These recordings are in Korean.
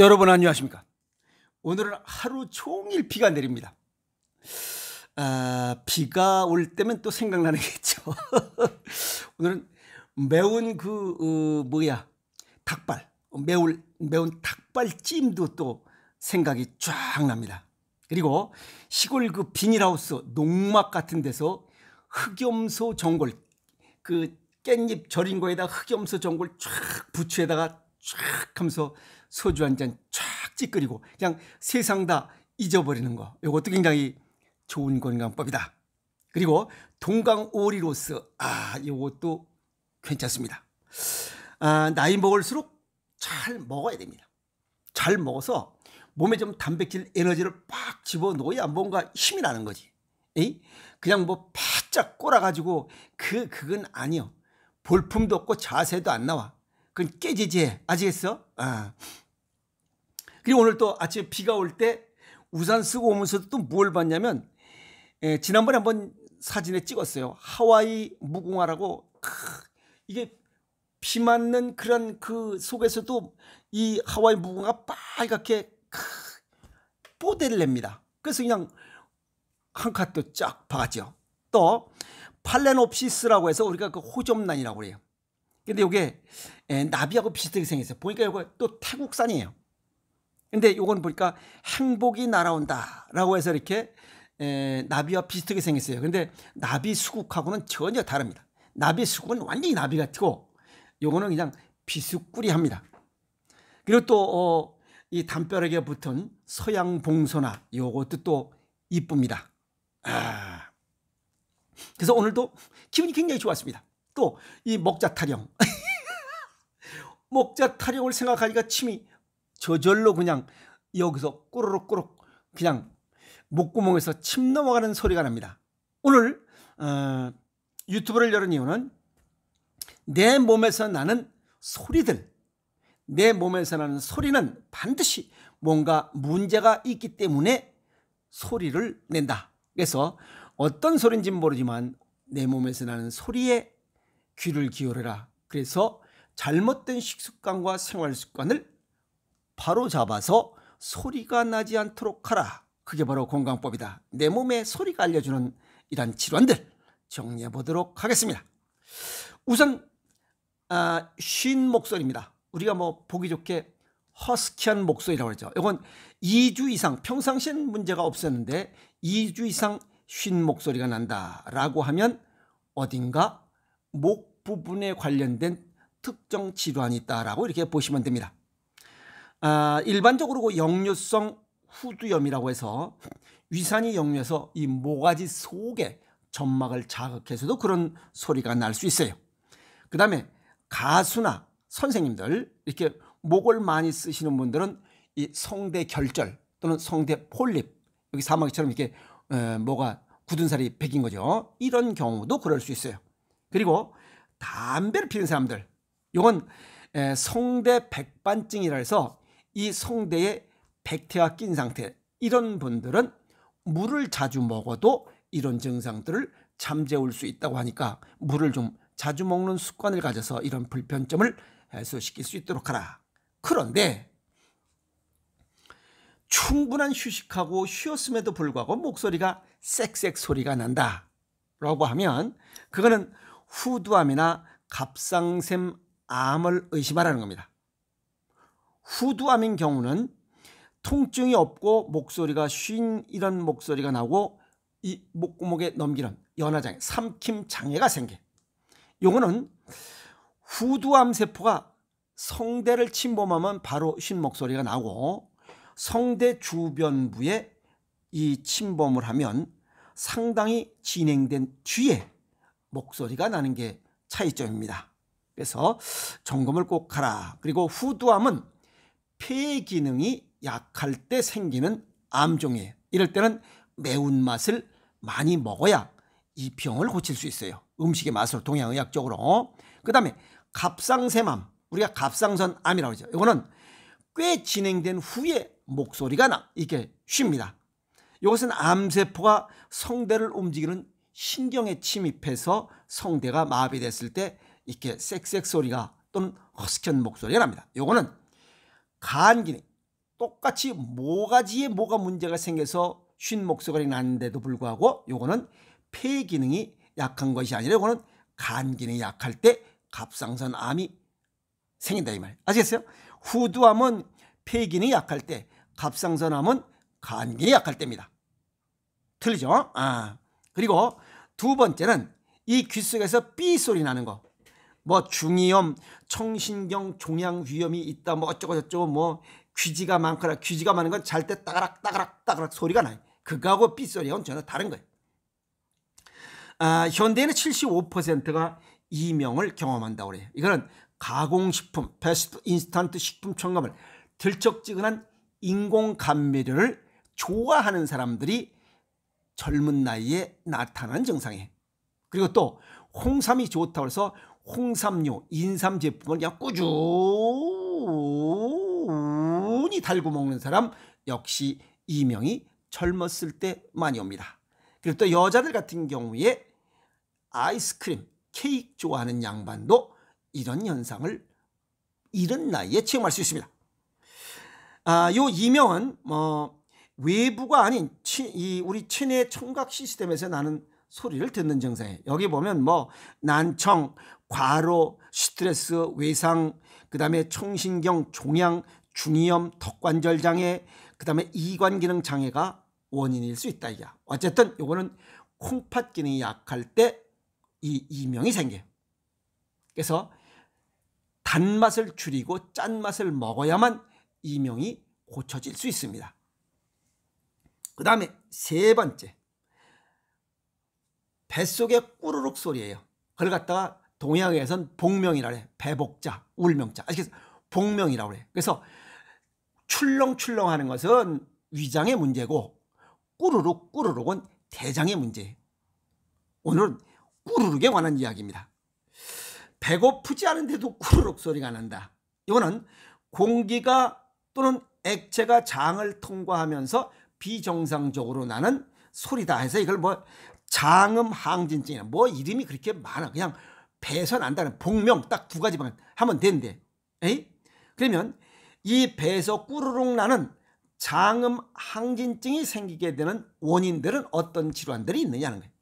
여러분 안녕하십니까? 오늘은 하루 종일 비가 내립니다. 비가 올 때면 또 생각나는 게 있죠. 오늘은 매운 닭발, 매운 닭발찜도 또 생각이 쫙 납니다. 그리고 시골 그 비닐하우스 농막 같은 데서 흑염소 전골, 그 깻잎 절인 거에다 흑염소 전골 쫙 부추에다가 쫙 하면서 소주 한 잔 쫙 찌끄리고 그냥 세상 다 잊어버리는 거, 이것도 굉장히 좋은 건강법이다. 그리고 동강 오리로스, 이것도 괜찮습니다. 나이 먹을수록 잘 먹어야 됩니다. 잘 먹어서 몸에 좀 단백질 에너지를 빡 집어넣어야 뭔가 힘이 나는 거지. 그냥 뭐 바짝 꼬라가지고 그건 아니요. 볼품도 없고 자세도 안 나와. 그건 깨지지. 아시겠어? 그리고 오늘 또 아침에 비가 올 때 우산 쓰고 오면서도 또 뭘 봤냐면, 지난번에 한번 사진에 찍었어요. 하와이 무궁화라고. 이게 비 맞는 그런 그 속에서도 이 하와이 무궁화가 빨갛게 뽀대를 냅니다. 그래서 그냥 한 칸도 쫙 박았죠. 또 팔레노프시스라고 해서 우리가 그 호접란이라고 그래요. 근데 이게 나비하고 비슷하게 생겼어요. 보니까 이거 또 태국산이에요. 근데 요건 보니까 행복이 날아온다라고 해서 이렇게 나비와 비슷하게 생겼어요. 근데 나비 수국하고는 전혀 다릅니다. 나비 수국은 완전히 나비 같고 요거는 그냥 비스꾸리합니다. 그리고 또 이 담벼락에 붙은 서양 봉소나 요것도 또 이쁩니다. 그래서 오늘도 기분이 굉장히 좋았습니다. 또 이 먹자 타령 먹자 타령을 생각하니까 침이 저절로 그냥 여기서 꾸르륵꾸르륵 그냥 목구멍에서 침 넘어가는 소리가 납니다. 오늘 유튜브를 열은 이유는 내 몸에서 나는 소리들, 내 몸에서 나는 소리는 반드시 뭔가 문제가 있기 때문에 소리를 낸다. 그래서 어떤 소리인지는 모르지만 내 몸에서 나는 소리에 귀를 기울여라. 그래서 잘못된 식습관과 생활습관을 바로 잡아서 소리가 나지 않도록 하라. 그게 바로 건강법이다. 내 몸에 소리가 알려주는 이런 질환들 정리해 보도록 하겠습니다. 우선 쉰 목소리입니다. 우리가 뭐 보기 좋게 허스키한 목소리라고 그러죠. 이건 2주 이상, 평상시엔 문제가 없었는데 2주 이상 쉰 목소리가 난다라고 하면 어딘가 목 부분에 관련된 특정 질환이 있다라고 이렇게 보시면 됩니다. 일반적으로 역류성 후두염이라고 해서 위산이 역류해서 이 모가지 속에 점막을 자극해서도 그런 소리가 날 수 있어요. 그 다음에 가수나 선생님들, 이렇게 목을 많이 쓰시는 분들은 이 성대 결절 또는 성대 폴립, 여기 사마귀처럼 이렇게 뭐가 굳은 살이 베긴 거죠. 이런 경우도 그럴 수 있어요. 그리고 담배를 피우는 사람들, 이건 성대 백반증이라 해서 이 성대에 백태가 낀 상태, 이런 분들은 물을 자주 먹어도 이런 증상들을 잠재울 수 있다고 하니까 물을 좀 자주 먹는 습관을 가져서 이런 불편점을 해소시킬 수 있도록 하라. 그런데 충분한 휴식하고 쉬었음에도 불구하고 목소리가 쌕쌕 소리가 난다라고 하면 그거는 후두암이나 갑상샘 암을 의심하라는 겁니다. 후두암인 경우는 통증이 없고 목소리가 쉰 이런 목소리가 나고 이 목구멍에 넘기는 연화장애, 삼킴 장애가 생겨. 요거는 후두암 세포가 성대를 침범하면 바로 쉰 목소리가 나고, 성대 주변부에 이 침범을 하면 상당히 진행된 뒤에 목소리가 나는 게 차이점입니다. 그래서 점검을 꼭 하라. 그리고 후두암은 폐 기능이 약할 때 생기는 암종이에요. 이럴 때는 매운맛을 많이 먹어야 이 병을 고칠 수 있어요. 음식의 맛으로 동양의학적으로. 그 다음에 갑상샘암, 우리가 갑상선암이라고 하죠. 이거는 꽤 진행된 후에 목소리가 이게 쉽니다. 이것은 암세포가 성대를 움직이는 신경에 침입해서 성대가 마비됐을 때 이렇게 쌕쌕 소리가 또는 허스키한 목소리가 납니다. 이거는 간 기능, 똑같이 모가지에 뭐가 문제가 생겨서 쉰 목소리가 나는데도 불구하고 요거는 폐 기능이 약한 것이 아니라 요거는 간 기능이 약할 때 갑상선암이 생긴다 이 말. 아시겠어요? 후두암은 폐 기능이 약할 때, 갑상선암은 간 기능이 약할 때입니다. 틀리죠? 그리고 두 번째는 이 귀 속에서 삐 소리 나는 거. 뭐 중이염, 청신경 종양 위험이 있다, 뭐 어쩌고 저쩌고, 뭐 귀지가 많거나, 귀지가 많은 건 잘 때 따가락 따가락 따가락 소리가 나요. 그거하고 삐 소리하고는 전혀 다른 거예요. 현대인의 75%가 이명을 경험한다고 그래요. 이거는 가공식품, 패스트 인스턴트 식품 첨가물, 들쩍지근한 인공 감미료를 좋아하는 사람들이 젊은 나이에 나타나는 증상이에요. 그리고 또 홍삼이 좋다고 해서 홍삼류, 인삼 제품을 그냥 꾸준히 달고 먹는 사람 역시 이명이 젊었을 때 많이 옵니다. 그리고 또 여자들 같은 경우에 아이스크림, 케이크 좋아하는 양반도 이런 현상을 이른 나이에 체험할 수 있습니다. 요 이명은 외부가 아닌 우리 체내 청각 시스템에서 나는 소리를 듣는 증상이에요. 여기 보면 뭐 난청, 과로, 스트레스, 외상, 그 다음에 청신경 종양, 중이염, 턱관절 장애, 그 다음에 이관 기능 장애가 원인일 수 있다 이게. 어쨌든 요거는 콩팥 기능이 약할 때 이 이명이 생겨요. 그래서 단맛을 줄이고 짠맛을 먹어야만 이명이 고쳐질 수 있습니다. 그 다음에 세 번째, 뱃속의 꾸르륵 소리예요. 그걸 갖다가 동양에선 복명이라고 해요. 배복자, 울명자. 아시겠어요? 복명이라고 해요. 그래서 출렁출렁 하는 것은 위장의 문제고 꾸르륵 꾸르륵은 대장의 문제예요. 오늘은 꾸르륵에 관한 이야기입니다. 배고프지 않은데도 꾸르륵 소리가 난다. 이거는 공기가 또는 액체가 장을 통과하면서 비정상적으로 나는 소리다 해서 이걸 뭐 장음 항진증이나 뭐 이름이 그렇게 많아. 그냥 배에서 난다는 복명 딱 두 가지만 하면 된대. 에이? 그러면 이 배에서 꾸르륵 나는 장음 항진증이 생기게 되는 원인들은 어떤 질환들이 있느냐는 거예요.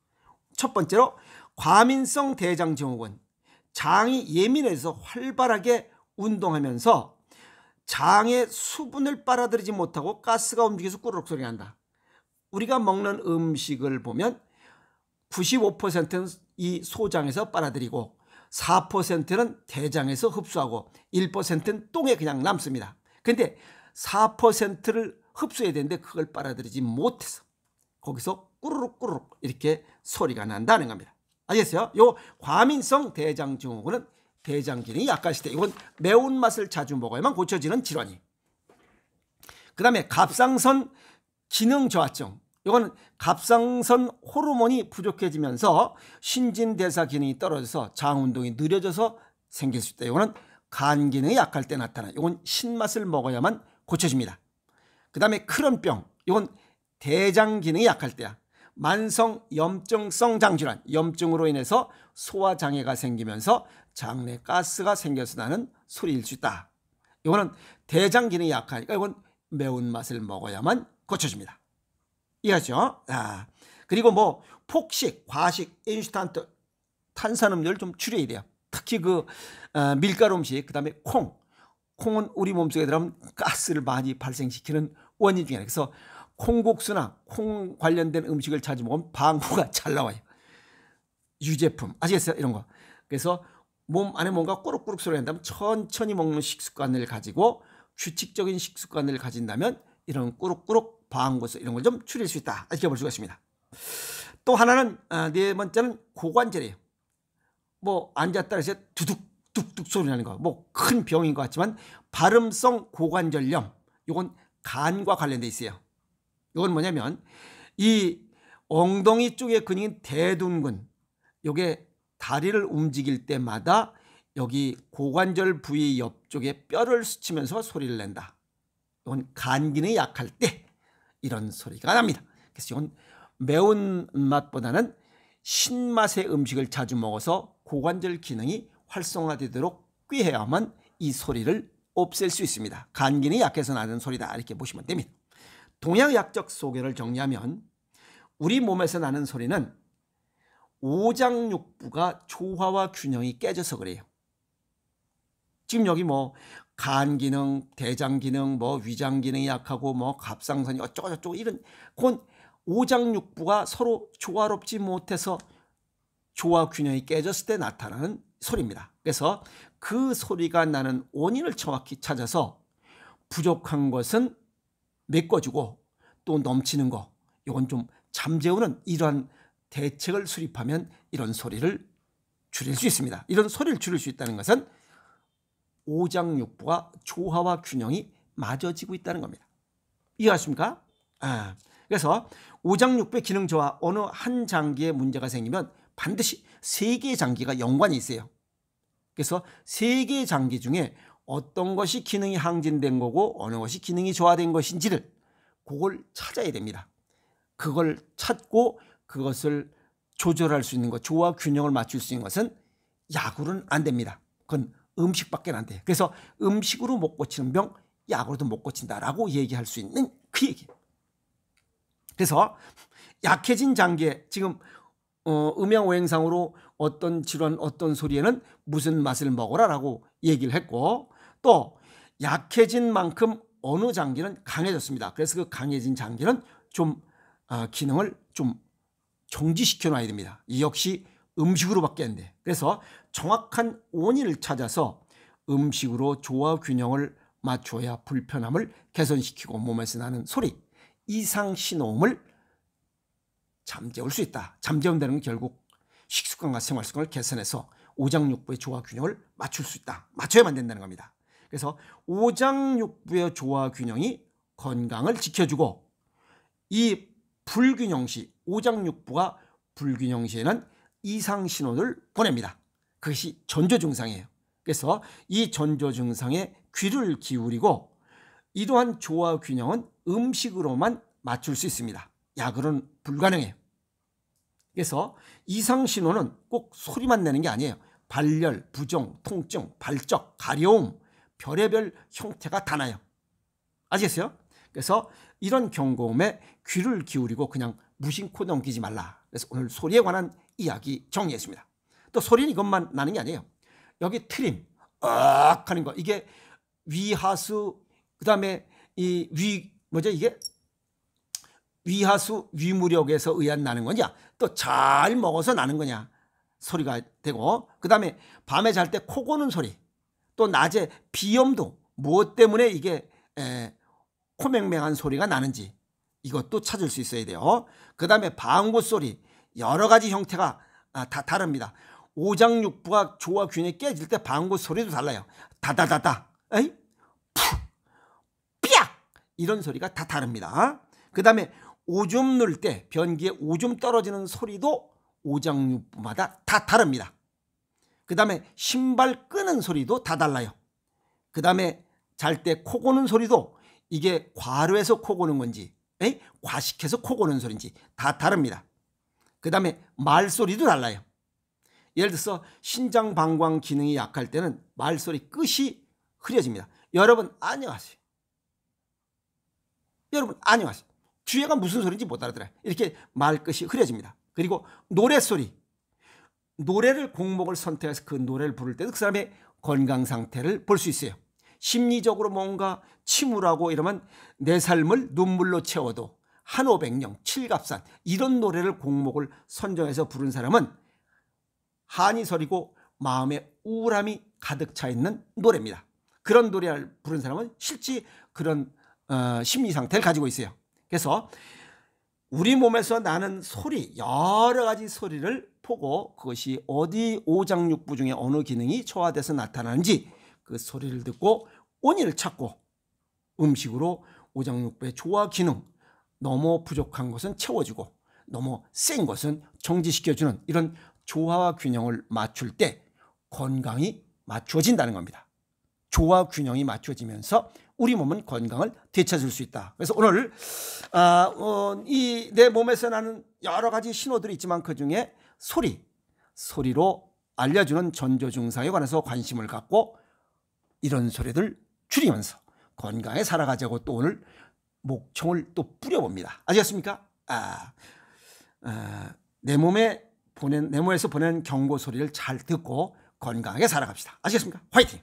첫 번째로 과민성 대장 증후군. 장이 예민해서 활발하게 운동하면서 장의 수분을 빨아들이지 못하고 가스가 움직여서 꾸르륵 소리가 난다. 우리가 먹는 음식을 보면 95%는 이 소장에서 빨아들이고 4%는 대장에서 흡수하고 1%는 똥에 그냥 남습니다. 그런데 4%를 흡수해야 되는데 그걸 빨아들이지 못해서 거기서 꾸르륵 꾸르륵 이렇게 소리가 난다는 겁니다. 알겠어요? 요 과민성 대장 증후군은 대장 기능이 약하실 때 이건 매운맛을 자주 먹어야만 고쳐지는 질환이에요. 그 다음에 갑상선 기능 저하증. 이거는 갑상선 호르몬이 부족해지면서 신진대사 기능이 떨어져서 장 운동이 느려져서 생길 수 있다. 이거는 간 기능이 약할 때 나타나. 이건 신맛을 먹어야만 고쳐집니다. 그 다음에 크론병. 이건 대장 기능이 약할 때야. 만성 염증성 장질환, 염증으로 인해서 소화장애가 생기면서 장내 가스가 생겨서 나는 소리일 수 있다. 이거는 대장 기능이 약하니까 이건 매운맛을 먹어야만 고쳐집니다. 이해하죠? 그리고 뭐 폭식, 과식, 인스턴트 탄산음료를 좀 줄여야 돼요. 특히 그 밀가루 음식, 그 다음에 콩은 우리 몸속에 들어가면 가스를 많이 발생시키는 원인 중에 하나예요. 그래서 콩국수나 콩 관련된 음식을 자주 먹으면 방구가 잘 나와요. 유제품 아시겠어요? 이런 거. 그래서 몸 안에 뭔가 꾸룩꾸룩 소리 난다면 천천히 먹는 식습관을 가지고 규칙적인 식습관을 가진다면 이런 꾸룩꾸룩 방구수 이런 걸 좀 줄일 수 있다. 이렇게 볼 수가 있습니다. 또 하나는 네 번째는 고관절이에요. 뭐 앉았다 해서 두둑 뚝뚝 소리 나는 거. 뭐 큰 병인 것 같지만 발음성 고관절염. 이건 간과 관련돼 있어요. 이건 뭐냐면 이 엉덩이 쪽의 근육인 대둔근, 요게 다리를 움직일 때마다 여기 고관절 부위 옆쪽에 뼈를 스치면서 소리를 낸다. 이건 간 기능이 약할 때 이런 소리가 납니다. 그래서 이건 매운 맛보다는 신맛의 음식을 자주 먹어서 고관절 기능이 활성화되도록 꾀해야만 이 소리를 없앨 수 있습니다. 간 기능이 약해서 나는 소리다 이렇게 보시면 됩니다. 동양의학적 소개를 정리하면 우리 몸에서 나는 소리는 오장육부가 조화와 균형이 깨져서 그래요. 지금 여기 뭐 간 기능, 대장 기능, 뭐 위장 기능이 약하고 뭐 갑상선이 어쩌고 저쩌고 이런 그 오장육부가 서로 조화롭지 못해서 조화 균형이 깨졌을 때 나타나는 소리입니다. 그래서 그 소리가 나는 원인을 정확히 찾아서 부족한 것은 메꿔주고 또 넘치는 거 이건 좀 잠재우는 이러한 대책을 수립하면 이런 소리를 줄일 수 있습니다. 이런 소리를 줄일 수 있다는 것은 오장육부와 조화와 균형이 맞아지고 있다는 겁니다. 이해하십니까? 그래서 오장육부의 기능 저하 어느 한 장기에 문제가 생기면 반드시 3개의 장기가 연관이 있어요. 그래서 3개의 장기 중에 어떤 것이 기능이 항진된 거고 어느 것이 기능이 저하된 것인지를 그걸 찾아야 됩니다. 그걸 찾고 그것을 조절할 수 있는 것, 조화 균형을 맞출 수 있는 것은 약으로는 안 됩니다. 그건 음식밖에 안 돼요. 그래서 음식으로 못 고치는 병, 약으로도 못 고친다라고 얘기할 수 있는 그 얘기예요. 그래서 약해진 장기에 지금 음양오행상으로 어떤 질환, 어떤 소리에는 무슨 맛을 먹어라라고 얘기를 했고 또 약해진 만큼 어느 장기는 강해졌습니다. 그래서 그 강해진 장기는 좀 기능을 좀 정지시켜 놔야 됩니다. 이 역시 음식으로밖에 안 돼. 그래서 정확한 원인을 찾아서 음식으로 조화 균형을 맞춰야 불편함을 개선시키고 몸에서 나는 소리, 이상 신호음을 잠재울 수 있다. 잠재운다는 건 결국 식습관과 생활 습관을 개선해서 오장육부의 조화 균형을 맞출 수 있다. 맞춰야만 된다는 겁니다. 그래서 오장육부의 조화 균형이 건강을 지켜주고 이 불균형 시, 오장육부가 불균형 시에는 이상 신호를 보냅니다. 그것이 전조 증상이에요. 그래서 이 전조 증상에 귀를 기울이고 이러한 조화 균형은 음식으로만 맞출 수 있습니다. 약으로는 불가능해요. 그래서 이상 신호는 꼭 소리만 내는 게 아니에요. 발열, 부종, 통증, 발적, 가려움, 별의별 형태가 다 나요. 아시겠어요? 그래서 이런 경고음에 귀를 기울이고 그냥 무심코 넘기지 말라. 그래서 오늘 소리에 관한 이야기 정리했습니다. 또 소리는 이것만 나는 게 아니에요. 여기 트림, 하는 거 이게 위하수 그다음에 이 이게 위하수 위무력에서 의한 나는 거냐 또 잘 먹어서 나는 거냐 소리가 되고 그다음에 밤에 잘 때 코 고는 소리 또 낮에 비염도 무엇 때문에 이게 코맹맹한 소리가 나는지 이것도 찾을 수 있어야 돼요. 그다음에 방구 소리 여러 가지 형태가 다 다릅니다. 오장육부가 조화 균형이 깨질 때 방구 소리도 달라요. 다다다다, 에이, 푸, 삐약 이런 소리가 다 다릅니다. 그다음에 오줌 누를 때 변기에 오줌 떨어지는 소리도 오장육부마다 다 다릅니다. 그다음에 신발 끄는 소리도 다 달라요. 그다음에 잘 때 코 고는 소리도 이게 과로해서 코 고는 건지 과식해서 코 고는 소리인지 다 다릅니다. 그다음에 말소리도 달라요. 예를 들어서 신장 방광 기능이 약할 때는 말소리 끝이 흐려집니다. 여러분 안녕하세요. 여러분 안녕하세요. 뒤에가 무슨 소리인지 못 알아들어요. 이렇게 말끝이 흐려집니다. 그리고 노래소리. 노래를 곡목을 선택해서 그 노래를 부를 때도 그 사람의 건강 상태를 볼 수 있어요. 심리적으로 뭔가 침울하고 이러면 내 삶을 눈물로 채워도 한오백령, 칠갑산 이런 노래를 곡목을 선정해서 부른 사람은 한이 서리고 마음에 우울함이 가득 차 있는 노래입니다. 그런 노래를 부른 사람은 실제 그런 심리 상태를 가지고 있어요. 그래서 우리 몸에서 나는 소리 여러 가지 소리를 보고 그것이 어디 오장육부 중에 어느 기능이 저하돼서 나타나는지 그 소리를 듣고 원인을 찾고 음식으로 오장육부의 조화 기능 너무 부족한 것은 채워주고 너무 센 것은 정지시켜주는 이런 조화와 균형을 맞출 때 건강이 맞추어진다는 겁니다. 조화 균형이 맞춰지면서 우리 몸은 건강을 되찾을 수 있다. 그래서 오늘 이 내 몸에서 나는 여러 가지 신호들이 있지만 그중에 소리로 알려주는 전조 증상에 관해서 관심을 갖고 이런 소리들 줄이면서 건강하게 살아가자고 또 오늘 목청을 또 뿌려봅니다. 아시겠습니까? 내 몸에서 보낸 경고 소리를 잘 듣고 건강하게 살아갑시다. 아시겠습니까? 화이팅!